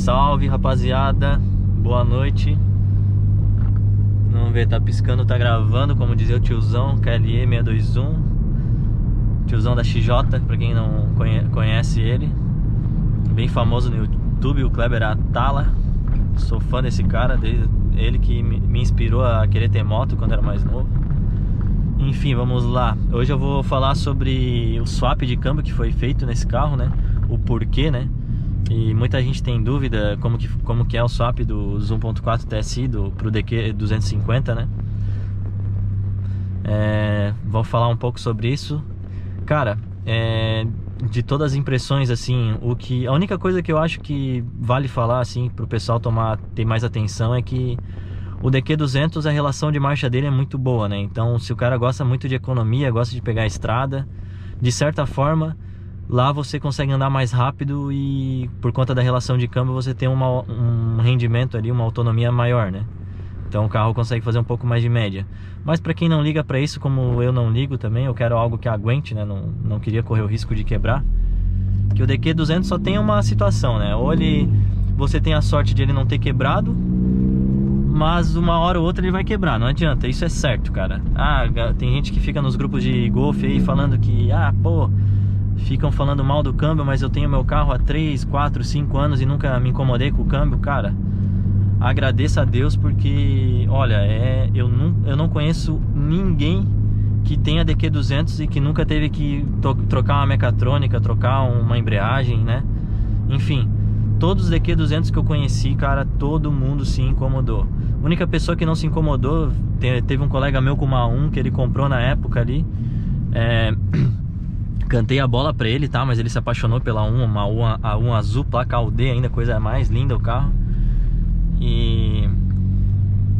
Salve, rapaziada, boa noite. Vamos ver, tá piscando, tá gravando, como dizia o tiozão, KLE 621, tiozão da XJ, pra quem não conhece ele, bem famoso no YouTube, o Kleber Atala. Sou fã desse cara, ele que me inspirou a querer ter moto quando era mais novo. Enfim, vamos lá. Hoje eu vou falar sobre o swap de câmbio que foi feito nesse carro, né? O porquê, né? E muita gente tem dúvida como que é o swap do 1.4 TSI pro DQ 250, né? Vou falar um pouco sobre isso. Cara, de todas as impressões, assim, a única coisa que eu acho que vale falar, assim, pro pessoal ter mais atenção é que o DQ200, a relação de marcha dele é muito boa, né? Então, se o cara gosta muito de economia, gosta de pegar a estrada, de certa forma, lá você consegue andar mais rápido e por conta da relação de câmbio você tem um rendimento ali, uma autonomia maior, né? Então o carro consegue fazer um pouco mais de média. Mas para quem não liga para isso, como eu não ligo também, eu quero algo que aguente, né? Não queria correr o risco de quebrar. Que o DQ200 só tem uma situação, né? Ou você tem a sorte de ele não ter quebrado, mas uma hora ou outra ele vai quebrar, não adianta, isso é certo, cara. Tem gente que fica nos grupos de golfe aí falando que, ficam falando mal do câmbio, mas eu tenho meu carro há 3, 4, 5 anos e nunca me incomodei com o câmbio. Cara, agradeça a Deus, porque, olha, eu não conheço ninguém que tenha DQ200 e que nunca teve que trocar uma mecatrônica, trocar uma embreagem, né? Enfim, todos os DQ200 que eu conheci, cara, todo mundo se incomodou. A única pessoa que não se incomodou, teve um colega meu com uma A1 que ele comprou na época ali. Cantei a bola pra ele, tá? Mas ele se apaixonou pela uma A1 azul, placa UD ainda, coisa mais linda o carro. E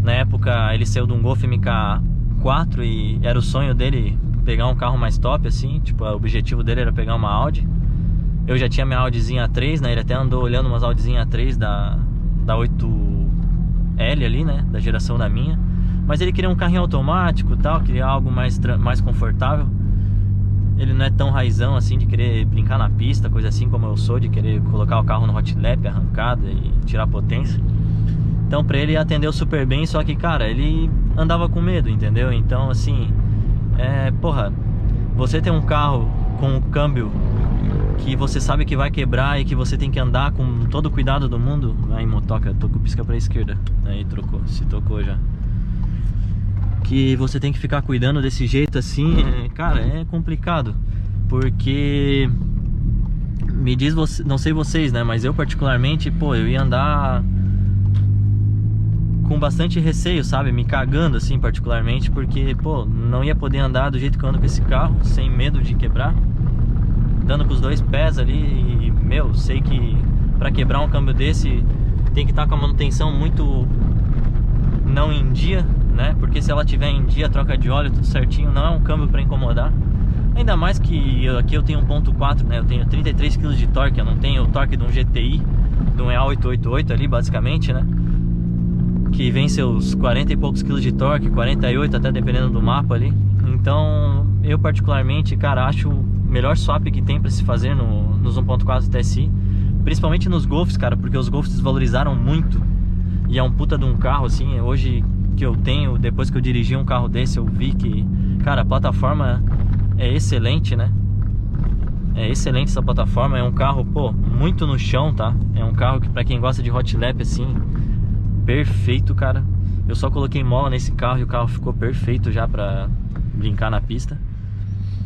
na época ele saiu de um Golf MK4 e era o sonho dele pegar um carro mais top, assim. Tipo, o objetivo dele era pegar uma Audi. Eu já tinha minha Audizinha A3, né? Ele até andou olhando umas Audizinha A3 da 8L ali, né? Da geração da minha. Mas ele queria um carrinho automático e tal, queria algo mais confortável. Ele não é tão raizão assim de querer brincar na pista, coisa assim como eu sou, de querer colocar o carro no hot lap, arrancada e tirar potência. Então pra ele atendeu super bem, só que, cara, ele andava com medo, entendeu? Então assim, porra, você tem um carro com o câmbio que você sabe que vai quebrar e que você tem que andar com todo o cuidado do mundo. Aí, motoca, tô com pisca pra esquerda. Aí se tocou já. Que você tem que ficar cuidando desse jeito assim, cara, é complicado. Porque não sei vocês, né, mas eu particularmente, eu ia andar com bastante receio, sabe, me cagando assim particularmente, porque, não ia poder andar do jeito que eu ando com esse carro, sem medo de quebrar, dando com os dois pés ali. E, sei que pra quebrar um câmbio desse tem que estar com a manutenção muito não em dia, né? Porque se ela tiver em dia, troca de óleo, tudo certinho, não é um câmbio para incomodar. Ainda mais que aqui eu tenho 1.4, né? Eu tenho 33 kg de torque, eu não tenho o torque de um GTI, de um EA888 ali, basicamente, né? Que vem seus 40 e poucos quilos de torque, 48 até, dependendo do mapa ali. Então, eu particularmente, cara, acho o melhor swap que tem para se fazer nos 1.4 TSI, principalmente nos Golfs, cara, porque os Golfs desvalorizaram muito. E é um puta de um carro, assim, hoje que eu tenho, depois que eu dirigi um carro desse, eu vi que, cara, a plataforma é excelente, né? É excelente essa plataforma, é um carro, muito no chão, tá? É um carro que, pra quem gosta de hot lap, assim, perfeito, cara. Eu só coloquei mola nesse carro e o carro ficou perfeito já pra brincar na pista.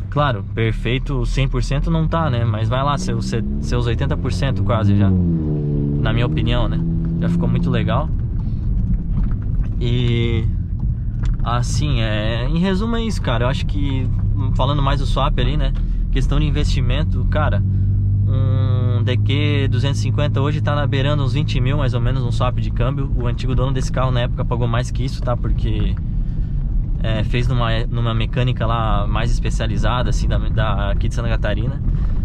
Claro, perfeito 100% não tá, né? Mas vai lá, seus 80% quase já, na minha opinião, né? Já ficou muito legal. E assim, em resumo é isso, cara. Eu acho que, falando mais do swap ali, né, questão de investimento, cara, um DQ 250 hoje tá na beirando uns 20 mil mais ou menos, um swap de câmbio. O antigo dono desse carro na época pagou mais que isso, tá? Porque fez numa mecânica lá mais especializada, assim, aqui de Santa Catarina.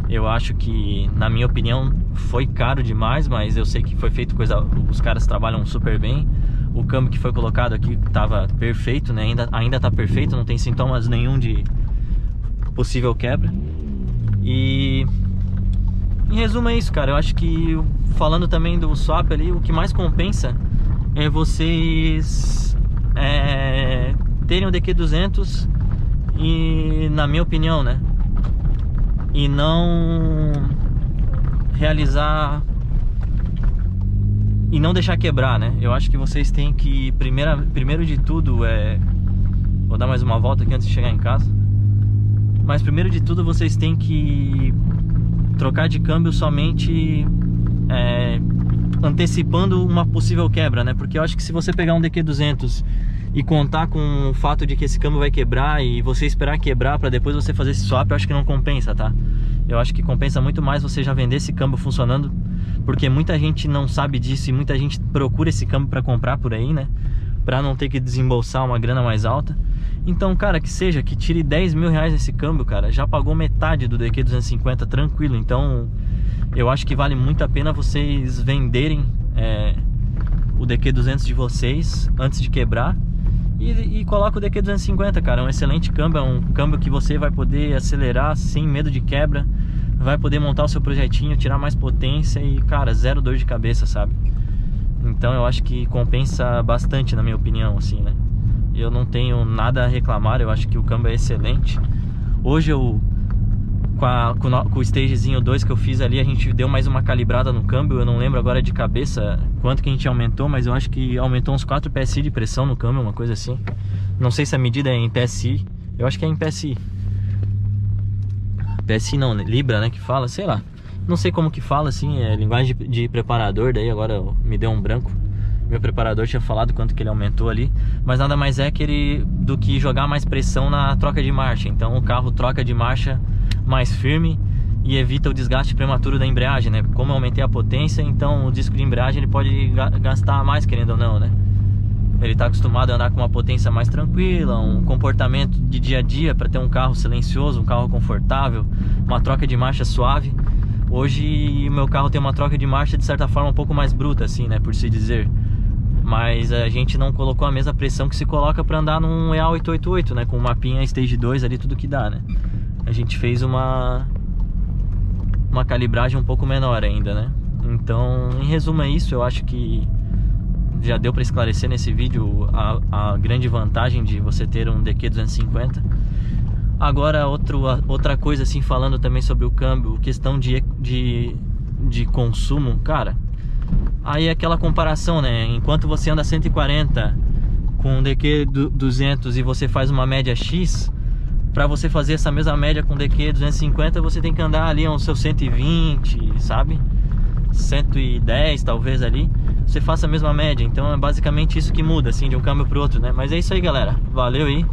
Eu acho que, na minha opinião, foi caro demais, mas eu sei que foi feito os caras trabalham super bem. O câmbio que foi colocado aqui tava perfeito, né? Ainda tá perfeito, não tem sintomas nenhum de possível quebra. E em resumo é isso, cara. Eu acho que, falando também do swap ali, o que mais compensa é vocês terem o DQ200 e, na minha opinião, né, e não realizar e não deixar quebrar, né? Eu acho que vocês têm que, primeiro de tudo, vou dar mais uma volta aqui antes de chegar em casa. Mas primeiro de tudo, vocês têm que trocar de câmbio somente antecipando uma possível quebra, né? Porque eu acho que se você pegar um DQ200 e contar com o fato de que esse câmbio vai quebrar e você esperar quebrar para depois você fazer esse swap, eu acho que não compensa, tá? Eu acho que compensa muito mais você já vender esse câmbio funcionando, porque muita gente não sabe disso e muita gente procura esse câmbio para comprar por aí, né? Para não ter que desembolsar uma grana mais alta. Então, cara, que tire 10 mil reais nesse câmbio, cara, já pagou metade do DQ250 tranquilo. Então, eu acho que vale muito a pena vocês venderem o DQ200 de vocês antes de quebrar e coloca o DQ250, cara. É um excelente câmbio, é um câmbio que você vai poder acelerar sem medo de quebra, vai poder montar o seu projetinho, tirar mais potência e, cara, zero dor de cabeça, sabe? Então eu acho que compensa bastante, na minha opinião, assim, né? Eu não tenho nada a reclamar, eu acho que o câmbio é excelente. Hoje com o stagezinho 2 que eu fiz ali, a gente deu mais uma calibrada no câmbio. Eu não lembro agora de cabeça quanto que a gente aumentou, mas eu acho que aumentou uns 4 PSI de pressão no câmbio, uma coisa assim. Não sei se a medida é em PSI, eu acho que é em PSI. PSI não, Libra, né, que fala, sei lá. Não sei como que fala, assim, é linguagem de preparador, daí agora me deu um branco. Meu preparador tinha falado quanto que ele aumentou ali, mas nada mais do que jogar mais pressão na troca de marcha. Então o carro troca de marcha mais firme e evita o desgaste prematuro da embreagem, né? Como eu aumentei a potência, então o disco de embreagem ele pode gastar mais, querendo ou não, né? Ele está acostumado a andar com uma potência mais tranquila, um comportamento de dia a dia para ter um carro silencioso, um carro confortável, uma troca de marcha suave. Hoje o meu carro tem uma troca de marcha de certa forma um pouco mais bruta, assim, né, por se dizer. Mas a gente não colocou a mesma pressão que se coloca para andar num EA888, né, com um mapinha Stage 2 ali, tudo que dá, né. A gente fez uma calibragem um pouco menor ainda, né. Então, em resumo é isso. Eu acho que já deu para esclarecer nesse vídeo a grande vantagem de você ter um DQ250. Agora outra coisa, assim, falando também sobre o câmbio, questão de consumo, cara, aí é aquela comparação, né? Enquanto você anda 140 com um DQ200 e você faz uma média X, para você fazer essa mesma média com DQ250 você tem que andar ali uns seus 120, sabe? 110 talvez ali, você faça a mesma média. Então é basicamente isso que muda, assim, de um câmbio pro outro, né? Mas é isso aí, galera, valeu aí.